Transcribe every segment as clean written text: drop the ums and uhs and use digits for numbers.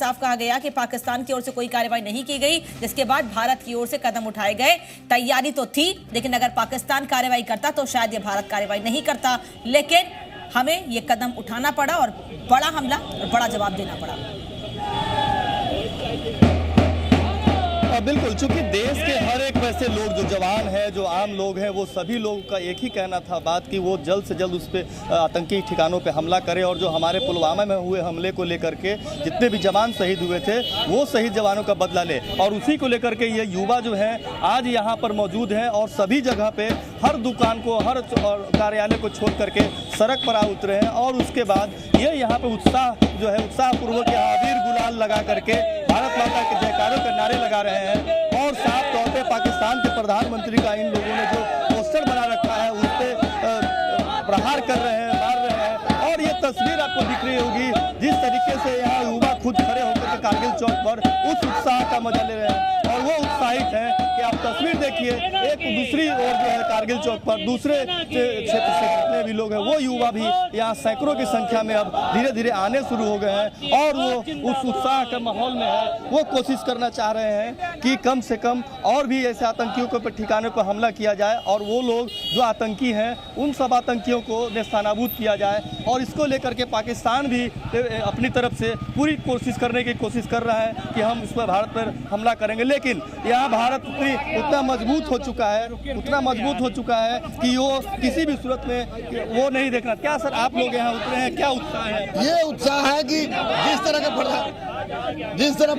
साफ कहा गया कि पाकिस्तान की ओर से कोई कार्रवाई नहीं की गई, जिसके बाद भारत की ओर से कदम उठाए गए। तैयारी तो थी, लेकिन अगर पाकिस्तान कार्रवाई करता तो शायद ये भारत कार्रवाई नहीं करता, लेकिन हमें ये कदम उठाना पड़ा और बड़ा हमला और बड़ा जवाब देना पड़ा। बिल्कुल, चूंकि देश के हर एक वैसे लोग जो जवान हैं, जो आम लोग हैं, वो सभी लोगों का एक ही कहना था बात कि वो जल्द से जल्द उस पर आतंकी ठिकानों पे हमला करे और जो हमारे पुलवामा में हुए हमले को लेकर के जितने भी जवान शहीद हुए थे वो शहीद जवानों का बदला ले। और उसी को लेकर के ये युवा जो है आज यहाँ पर मौजूद हैं और सभी जगह पे हर दुकान को, हर कार्यालय को छोड़ करके सड़क पर आ उतरे हैं। और उसके बाद ये यहाँ पे उत्साह जो है, उत्साहपूर्वक यहाँ अबीर गुलाल लगा करके भारत माता के जयकारों के नारे लगा रहे हैं। और साफ तौर पे पाकिस्तान के प्रधानमंत्री का इन लोगों ने जो पोस्टर बना रखा है उस पर प्रहार कर रहे हैं, मार रहे हैं। और ये तस्वीर आपको दिख रही होगी जिस तरीके से यहाँ युवा खुद खड़े होकर के कारगिल चौक पर उस उत्साह का मजा ले रहे हैं और वो उत्साहित हैं कि आप तस्वीर देखिए। एक दूसरी ओर जो है कारगिल चौक पर दूसरे क्षेत्र से जितने भी लोग हैं वो युवा भी यहाँ सैकड़ों की संख्या में अब धीरे धीरे आने शुरू हो गए हैं और वो उस उत्साह के माहौल में है। वो कोशिश करना चाह रहे हैं कि कम से कम और भी ऐसे आतंकियों के ठिकाने पर हमला किया जाए और वो लोग जो आतंकी हैं उन सब आतंकियों को नेस्तनाबूद किया जाए। और इसको लेकर के पाकिस्तान भी अपनी तरफ से पूरी कोशिश करने की कोशिश कर रहा है कि हम इस पर भारत पर हमला करेंगे। लेकिन यहाँ भारत उतना मजबूत हो चुका है, उतना मजबूत हो चुका है कि वो किसी भी सूरत में वो नहीं देखना। क्या सर आप लोग यहाँ उतरे हैं, क्या उत्साह है? ये उत्साह है कि जिस तरह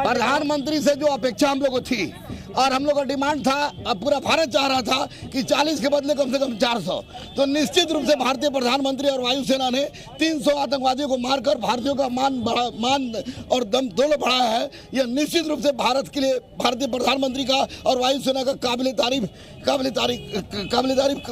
प्रधानमंत्री से जो अपेक्षा हम लोग को थी और हम लोग का डिमांड था, अब पूरा भारत चाह रहा था कि 40 के बदले कम से कम 400, तो निश्चित रूप से भारतीय प्रधानमंत्री और वायुसेना ने 300 आतंकवादियों को मारकर भारतीयों का मान और दम दोनों बढ़ाया है। यह निश्चित रूप से भारत के लिए भारतीय प्रधानमंत्री का और वायुसेना का काबिल तारीफ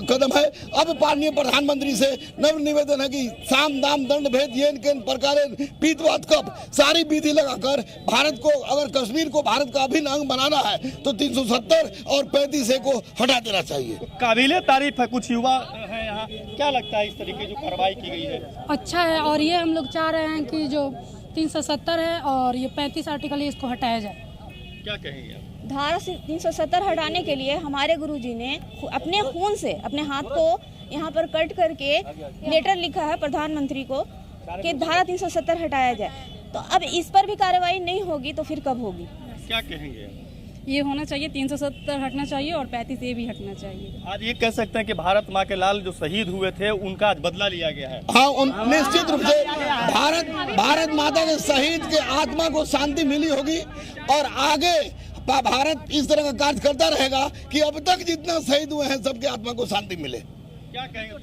कदम है। अब माननीय प्रधानमंत्री से नव निवेदन है कि साम दाम दंड भेद येन केन प्रकारेण पीतवात कप सारी विधि लगाकर भारत को, अगर कश्मीर को भारत का अभिन्न अंग बनाना है तो 370 और 35A को हटा देना चाहिए। काबिले तारीफ है। कुछ युवा है यहाँ, क्या लगता है इस तरीके जो कार्रवाई की गई है? अच्छा है और ये हम लोग चाह रहे हैं कि जो 370 है और ये 35 आर्टिकल है इसको हटाया जाए। क्या कहेंगे आप? धारा 370 हटाने के लिए हमारे गुरुजी ने अपने खून से अपने हाथ को यहाँ पर कट करके लेटर लिखा है प्रधानमंत्री को कि धारा 370 हटाया जाए। तो अब इस पर भी कार्रवाई नहीं होगी तो फिर कब होगी? क्या कहेंगे? ये होना चाहिए, 370 हटना चाहिए और 35A भी हटना चाहिए। आज ये कह सकते हैं कि भारत माँ के लाल जो शहीद हुए थे उनका आज बदला लिया गया है। हाँ, निश्चित रूप से भारत माता के शहीद के आत्मा को शांति मिली होगी और आगे भारत इस तरह का कार्य करता रहेगा कि अब तक जितना शहीद हुए हैं सबके आत्मा को शांति मिले। क्या कहेंगे?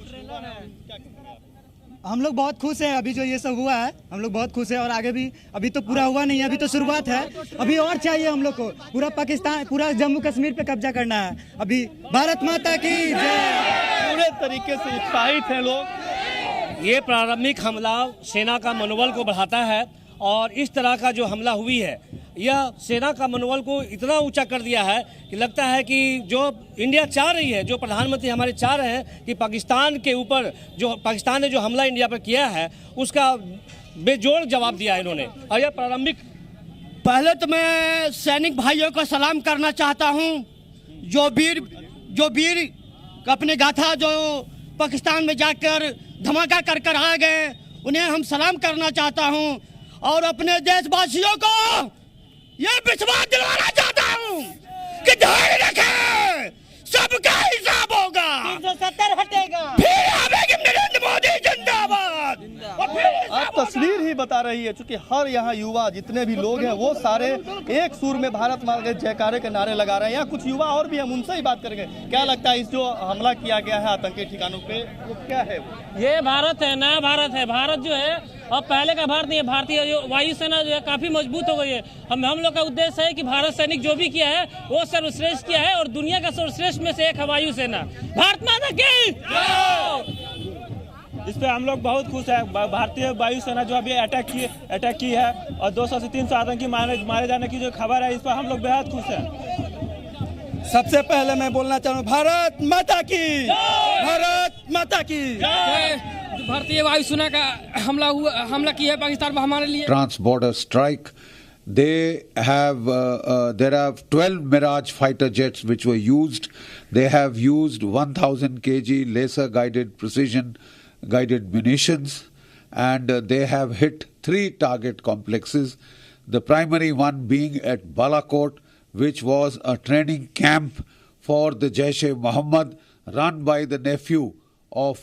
हम लोग बहुत खुश हैं अभी जो ये सब हुआ है, हम लोग बहुत खुश हैं और आगे भी, अभी तो पूरा हुआ नहीं है, अभी तो शुरुआत है, अभी और चाहिए हम लोग को। पूरा पाकिस्तान, पूरा जम्मू कश्मीर पे कब्जा करना है। अभी भारत माता की जय। पूरे तरीके से उत्साहित हैं लोग। ये प्रारंभिक हमला सेना का मनोबल को बढ़ाता है और इस तरह का जो हमला हुई है यह सेना का मनोबल को इतना ऊंचा कर दिया है कि लगता है कि जो इंडिया चाह रही है, जो प्रधानमंत्री हमारे चाह रहे हैं कि पाकिस्तान के ऊपर जो पाकिस्तान ने जो हमला इंडिया पर किया है उसका बेजोड़ जवाब दिया इन्होंने। और यह प्रारंभिक, पहले तो मैं सैनिक भाइयों को सलाम करना चाहता हूं जो वीर अपने गाथा जो पाकिस्तान में जाकर धमाका कर कर आ गए, उन्हें हम सलाम करना चाहता हूं और अपने देशवासियों को यह विश्वास दिलवाना चाहता हूं कि धैर्य रखें, सबका हिसाब होगा, 370 हटेगा, फिर आवेगी नरेंद्र मोदी जिंदाबाद। अब तस्वीर ही बता रही है, चूंकि हर यहाँ युवा जितने भी लोग हैं वो सारे एक सुर में भारत माता के जयकारे के नारे लगा रहे हैं। यहाँ कुछ युवा और भी हम उनसे ही बात करेंगे। क्या लगता है इस जो हमला किया गया है आतंकी ठिकानों पे, वो क्या है? ये भारत है, नया भारत है। भारत जो है अब पहले का भारत नहीं है। भारतीय जो वायुसेना जो है काफी मजबूत हो गई है। हम लोग का उद्देश्य है कि भारत सैनिक जो भी किया है वो सर्वश्रेष्ठ किया है और दुनिया का सर्वश्रेष्ठ में से एक है वायुसेना। भारत माता की इस पे हम लोग बहुत खुश है। भारतीय वायुसेना जो अभी अटैक की है और 200 से 300 आतंकी मारे जाने की जो खबर है, इस पर हम लोग बेहद खुश हैं। सबसे पहले मैं बोलना चाहूँ भारत माता की, भारत माता की। भारतीय वायुसेना का हमला किया है पाकिस्तान में हमारे लिए। Trans-border strike. They have there are 12 Mirage fighter jets which were used. They have used 1,000 kg laser guided precision guided munitions, and they have hit 3 target complexes. The primary one being at Balakot, which was a training camp for the Jaish-e-Mohammed run by the nephew of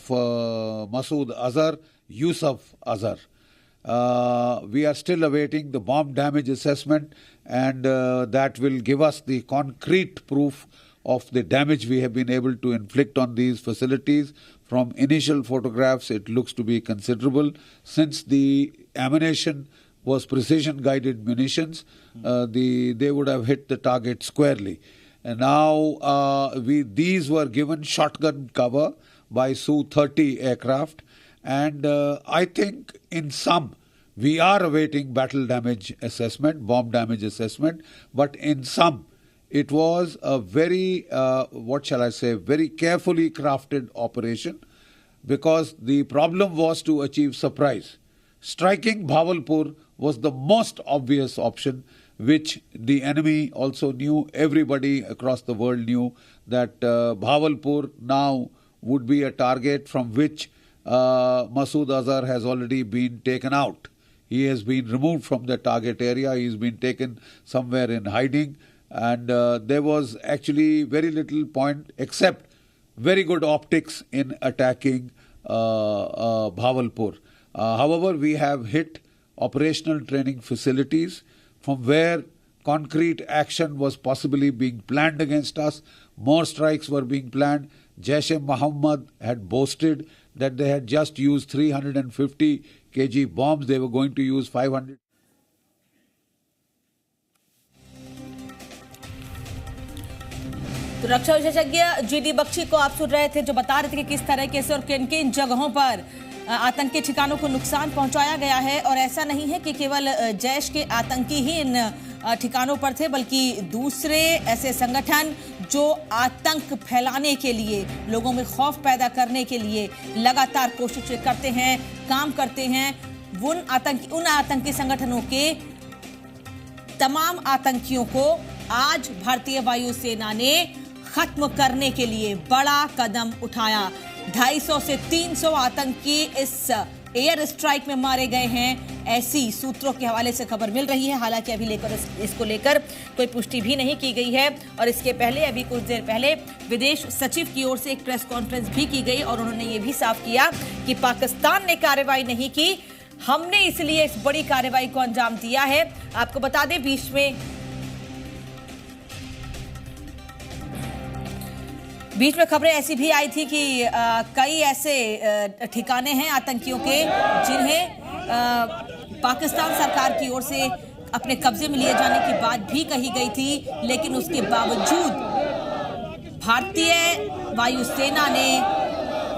Masood Azhar, Yusuf Azhar. We are still awaiting the bomb damage assessment, and that will give us the concrete proof of the damage we have been able to inflict on these facilities. From initial photographs, it looks to be considerable. Since the ammunition was precision-guided munitions, they would have hit the target squarely. And now these were given shotgun cover by Su-30 aircraft, and I think in some we are awaiting battle damage assessment, bomb damage assessment, but in some it was a very, very carefully crafted operation, because the problem was to achieve surprise. Striking Bhavalpur was the most obvious option, which the enemy also knew. Everybody across the world knew that Bhavalpur now would be a target from which Masood Azhar has already been taken out. He has been removed from the target area. He has been taken somewhere in hiding, and there was actually very little point except very good optics in attacking Bhavalpur. However, we have hit operational training facilities from where concrete action was possibly being planned against us. More strikes were being planned. Jaish-e-Mohammed had boasted that they had just used 350 kg bombs. They were going to use 500. तो रक्षा विशेषज्ञ GD Bakshi को आप सुन रहे थे, जो बता रहे थे कि किस तरीके से और किन किन जगहों पर आतंकी ठिकानों को नुकसान पहुंचाया गया है। और ऐसा नहीं है कि केवल जैश के आतंकी ही इन ठिकानों पर थे, बल्कि दूसरे ऐसे संगठन जो आतंक फैलाने के लिए, लोगों में खौफ पैदा करने के लिए लगातार कोशिशें करते हैं, काम करते हैं। उन आतंकी संगठनों के तमाम आतंकियों को आज भारतीय वायुसेना ने खत्म करने के लिए बड़ा कदम उठाया। 250 से 300 आतंकी इस एयर स्ट्राइक में मारे गए हैं, ऐसी सूत्रों के हवाले से खबर मिल रही है। हालांकि अभी इसको लेकर कोई पुष्टि भी नहीं की गई है। और इसके पहले, अभी कुछ देर पहले, विदेश सचिव की ओर से एक प्रेस कॉन्फ्रेंस भी की गई और उन्होंने ये भी साफ किया कि पाकिस्तान ने कार्रवाई नहीं की, हमने इसलिए इस बड़ी कार्रवाई को अंजाम दिया है। आपको बता दें, बीच में खबरें ऐसी भी आई थी कि कई ऐसे ठिकाने हैं आतंकियों के जिन्हें पाकिस्तान सरकार की ओर से अपने कब्जे में लिए जाने की बात भी कही गई थी, लेकिन उसके बावजूद भारतीय वायुसेना ने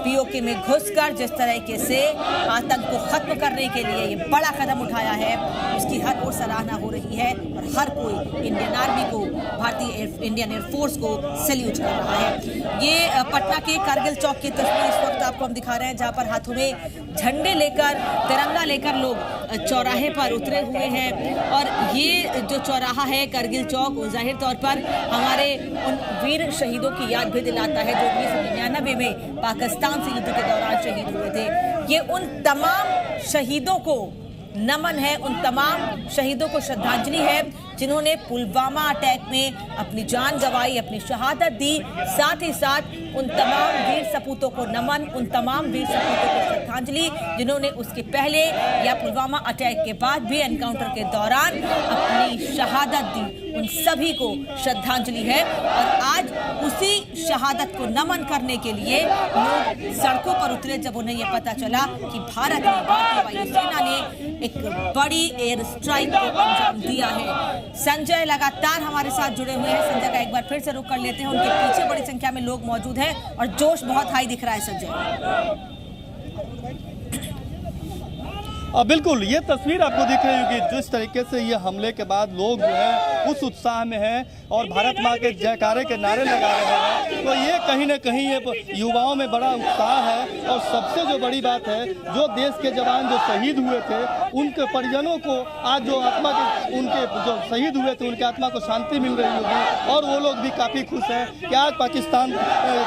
पीओके में घुसकर जिस तरीके से आतंक को खत्म करने के लिए ये बड़ा कदम उठाया है, उसकी हर ओर सराहना हो रही है और हर कोई इंडियन आर्मी को, भारतीय इंडियन एयरफोर्स को सैल्यूट कर रहा है। ये पटना के कारगिल चौक की तस्वीर इस वक्त आपको हम दिखा रहे हैं, जहां पर हाथों में झंडे लेकर, तिरंगा लेकर लोग चौराहे पर उतरे हुए हैं। और ये जो चौराहा है कारगिल चौक, जाहिर तौर पर हमारे उन वीर शहीदों की याद भी दिलाता है जो 1999 में पाकिस्तान से युद्ध के दौरान शहीद हुए थे। ये उन तमाम शहीदों को नमन है, उन तमाम शहीदों को श्रद्धांजलि है जिन्होंने पुलवामा अटैक में अपनी जान गंवाई, अपनी शहादत दी। साथ ही साथ उन तमाम वीर सपूतों को नमन, उन तमाम वीर सपूतों को श्रद्धांजलि जिन्होंने उसके पहले या पुलवामा अटैक के बाद भी एनकाउंटर के दौरान अपनी शहादत दी। उन सभी को श्रद्धांजलि है और आज उसी शहादत को नमन करने के लिए लोग सड़कों पर उतरे जब उन्हें यह पता चला कि भारतीय वायुसेना ने एक बड़ी एयर स्ट्राइक को अंजाम दिया है। संजय लगातार हमारे साथ जुड़े हुए हैं। संजय का एक बार फिर से रुख कर लेते हैं, उनके पीछे बड़ी संख्या में लोग मौजूद हैं और जोश बहुत हाई दिख रहा है। संजय, बिल्कुल ये तस्वीर आपको दिख रही होगी, जिस तरीके से ये हमले के बाद लोग जो है उस उत्साह में हैं और भारत माँ के जयकारे के नारे लगा रहे हैं, तो ये कहीं ना कहीं ये युवाओं में बड़ा उत्साह है। और सबसे जो बड़ी बात है, जो देश के जवान जो शहीद हुए थे उनके परिजनों को आज जो आत्मा के उनके जो शहीद हुए थे उनके आत्मा को शांति मिल रही होगी, और वो लोग भी काफ़ी खुश हैं कि आज पाकिस्तान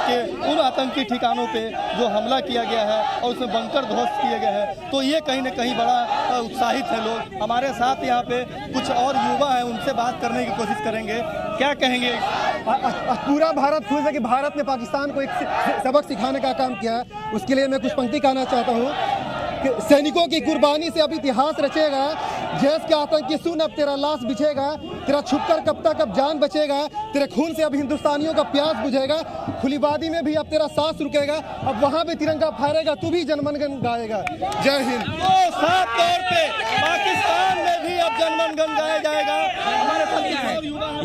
के उन आतंकी ठिकानों पे जो हमला किया गया है और उसमें बंकर ध्वस्त किए गए हैं, तो ये कहीं ना कहीं बड़ा उत्साहित है लोग। हमारे साथ यहाँ पे कुछ और युवा हैं, उनसे बात करने की कोशिश करेंगे। क्या कहेंगे? पूरा भारत खुश है कि भारत ने पाकिस्तान को एक सबक सिखाने का काम किया है। उसके लिए मैं कुछ पंक्ति कहना चाहता हूँ कि सैनिकों की कुर्बानी से अब इतिहास रचेगा, जैस के आतंकी सुन अब तेरा लाश बिछेगा, तेरा छुपकर कब तक अब जान बचेगा, तेरे खून से अब हिंदुस्तानियों का प्यास बुझेगा, खुली वादी में भी अब तेरा सांस रुकेगा, अब वहाँ भी तिरंगा फहरेगा, तू भी जनमन गन गाएगा। जय हिंद। तो साफ तौर पे पाकिस्तान में भी अब जनमन गन गाया जाएगा। हमारे साथ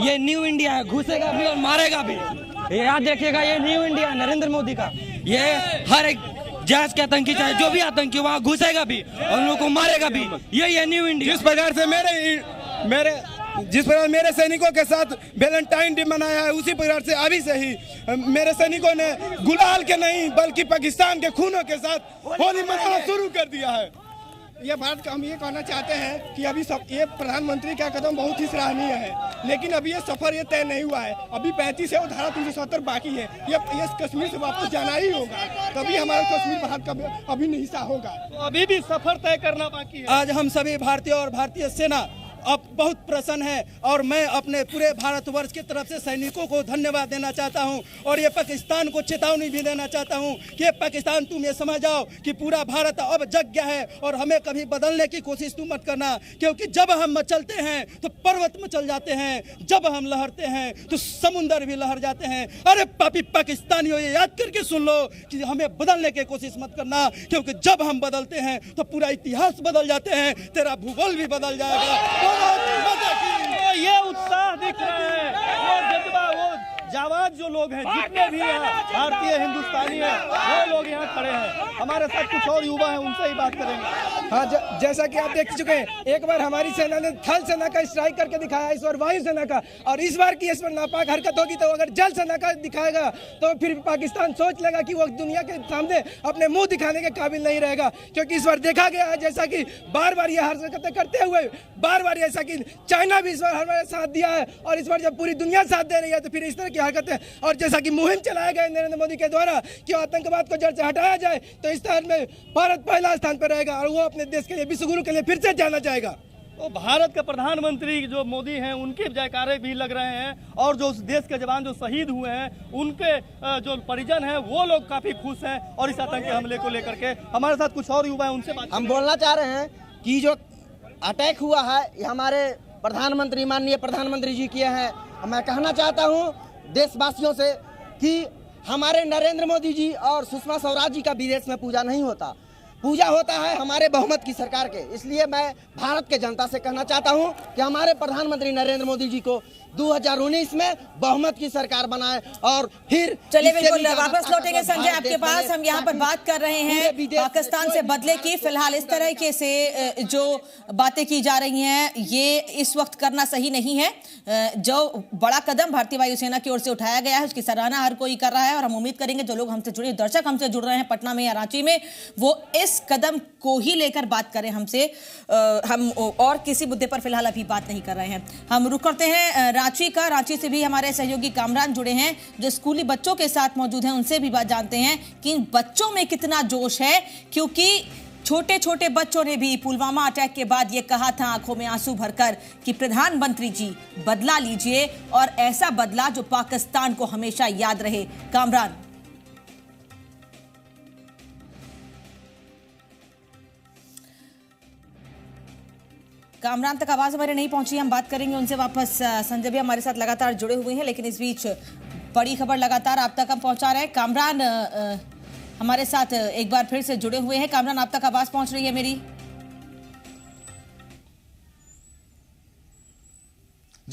ये न्यू इंडिया है, घुसेगा भी और मारेगा भी। ये याद रखिएगा, ये न्यू इंडिया नरेंद्र मोदी का, ये हर एक जैस के आतंकी चाहे जो भी आतंकी वहाँ घुसेगा भी और उन लोगों को मारेगा भी। ये न्यू इंडिया। जिस प्रकार से मेरे सैनिकों के साथ वैलेंटाइन डे मनाया है, उसी प्रकार से अभी से ही मेरे सैनिकों ने गुलाल के नहीं बल्कि पाकिस्तान के खूनों के साथ होली मनाना शुरू कर दिया है। ये बात का हम ये कहना चाहते हैं कि अभी सब ये प्रधानमंत्री का कदम बहुत ही सराहनीय है, लेकिन अभी ये सफर ये तय नहीं हुआ है। अभी 35 है और धारा 370 बाकी है। ये कश्मीर से वापस जाना ही होगा, तभी हमारा कश्मीर भारत का अभी हिस्सा होगा। तो अभी भी सफर तय करना बाकी है। आज हम सभी भारतीय और भारतीय सेना अब बहुत प्रसन्न है और मैं अपने पूरे भारतवर्ष की तरफ से सैनिकों को धन्यवाद देना चाहता हूं और ये पाकिस्तान को चेतावनी भी देना चाहता हूं कि पाकिस्तान तुम ये समझ जाओ कि पूरा भारत अब जग गया है और हमें कभी बदलने की कोशिश तुम मत करना, क्योंकि जब हम मचलते हैं तो पर्वत मचल जाते हैं, जब हम लहरते हैं तो समुंदर भी लहर जाते हैं। अरे पापी पाकिस्तानियों, ये याद करके सुन लो कि हमें बदलने की कोशिश मत करना, क्योंकि जब हम बदलते हैं तो पूरा इतिहास बदल जाते हैं, तेरा भूगोल भी बदल जाएगा। तो ये उत्साह दिख रहा है, वो जज्बा, वो जाबाज जो लोग हैं, जितने भी हैं भारतीय हिंदुस्तानी हैं, वो लोग यहाँ खड़े हैं। हमारे साथ कुछ और युवा हैं, उनसे ही बात करेंगे। हाँ, जैसा कि आप देख चुके हैं, एक बार हमारी सेना ने थल सेना का स्ट्राइक करके दिखाया, इस बार वायु सेना का, और इस बार की इस पर नापाक हरकत होगी तो अगर जल सेना का दिखाएगा तो फिर पाकिस्तान सोच लेगा कि वो दुनिया के सामने अपने मुंह दिखाने के काबिल नहीं रहेगा। क्योंकि इस बार देखा गया है, जैसा कि बार बार ये हरकतें करते हुए बार बार ऐसा कि चाइना भी इस बार हमारे साथ दिया है, और इस बार जब पूरी दुनिया साथ दे रही है तो फिर इस तरह की हरकतें, और जैसा कि मुहिम चलाया गया नरेंद्र मोदी के द्वारा कि आतंकवाद को जड़ से हटाया जाए, तो इस तरह में भारत पहला स्थान पर रहेगा और वो अपने देश के लिए, विश्व गुरु के लिए फिर से जाना जाएगा। तो भारत के प्रधानमंत्री जो मोदी हैं, उनके जयकारे भी लग रहे हैं, और जो उस देश के जवान जो शहीद हुए हैं उनके जो परिजन हैं वो लोग काफी खुश हैं। और इस आतंकी हमले को लेकर के हमारे साथ कुछ और युवा हैं, उनसे बात हम बोलना चाह रहे हैं कि जो अटैक हुआ है ये हमारे प्रधानमंत्री, माननीय प्रधानमंत्री जी किए हैं। मैं कहना चाहता हूँ देशवासियों से कि हमारे नरेंद्र मोदी जी और सुषमा स्वराज जी का विदेश में पूजा नहीं होता, पूजा होता है हमारे बहुमत की सरकार के। इसलिए मैं भारत के जनता से कहना चाहता हूं कि हमारे प्रधानमंत्री नरेंद्र मोदी जी को 2019 में बहुमत की सरकार बनाए और फिर चलिए बिल्कुल वापस लौटेंगे संजय आपके पास। हम यहाँ पर बात कर रहे हैं पाकिस्तान से बदले की। फिलहाल इस तरह के से जो बातें की जा रही हैं ये इस वक्त करना सही नहीं है। जो बड़ा कदम भारतीय वायुसेना की ओर से उठाया गया है उसकी सराहना हर कोई कर रहा है, और हम उम्मीद करेंगे जो लोग हमसे जुड़े, दर्शक हमसे जुड़ रहे हैं पटना में या रांची में, वो इस कदम को ही लेकर बात करें हमसे। हम और किसी मुद्दे पर फिलहाल अभी बात नहीं कर रहे हैं। हम रुक करते हैं रांची से भी हमारे सहयोगी कामरान जुड़े हैं जो स्कूली बच्चों के साथ मौजूद हैं, उनसे भी बात जानते हैं कि बच्चों में कितना जोश है, क्योंकि छोटे छोटे बच्चों ने भी पुलवामा अटैक के बाद ये कहा था आंखों में आंसू भरकर कि प्रधानमंत्री जी बदला लीजिए, और ऐसा बदला जो पाकिस्तान को हमेशा याद रहे। कामरान, कामरान तक आवाज हमारे नहीं पहुंची, हम बात करेंगे उनसे वापस। संजय भी हमारे साथ लगातार जुड़े हुए हैं, लेकिन इस बीच बड़ी खबर लगातार आप तक हम पहुंचा रहे हैं। कामरान हमारे साथ एक बार फिर से जुड़े हुए हैं। कामरान, आप तक आवाज पहुंच रही है मेरी?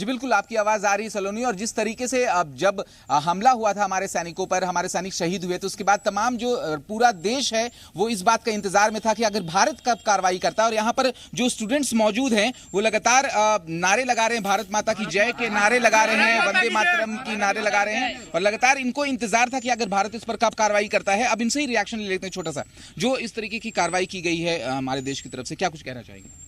जी बिल्कुल, आपकी आवाज आ रही है सलोनी। और जिस तरीके से अब जब हमला हुआ था हमारे सैनिकों पर, हमारे सैनिक शहीद हुए, तो उसके बाद तमाम जो पूरा देश है वो इस बात का इंतजार में था कि अगर भारत कब कार्रवाई करता है। और यहाँ पर जो स्टूडेंट्स मौजूद हैं वो लगातार नारे लगा रहे हैं, भारत माता की जय के नारे लगा रहे हैं, वंदे मातरम की नारे लगा रहे हैं, और लगातार इनको इंतजार था कि अगर भारत इस पर कब कार्रवाई करता है। अब इनसे ही रिएक्शन ले लेते हैं छोटा सा। जो इस तरीके की कार्रवाई की गई है हमारे देश की तरफ से, क्या कुछ कहना चाहेंगे?